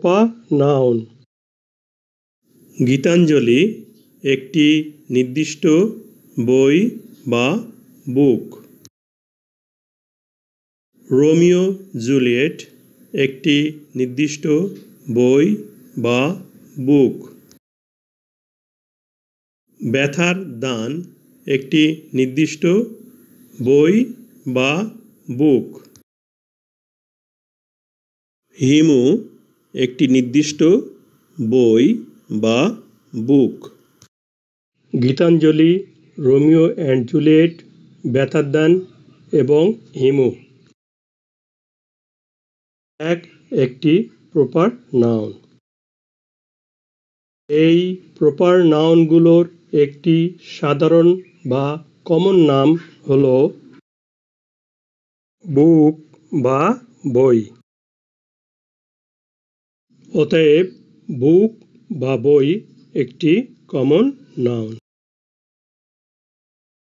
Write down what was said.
Proper noun. Gitanjali একটি নির্দিষ্ট বই বা বুক। রোমিও জুলিয়েট একটি নির্দিষ্ট বই বা বুক। ব্যথার দান একটি নির্দিষ্ট বই বা বুক। হিমু একটি নির্দিষ্ট বই বা বুক। গীতাঞ্জলি, রোমিও অ্যান্ড জুলিয়েট, ব্যথার দান এবং হিমু একটি প্রপার নাউন। এই প্রপার নাউনগুলোর একটি সাধারণ বা কমন নাম হল বুক বা বই। অতএব বুক বা বই একটি কমন নাউন।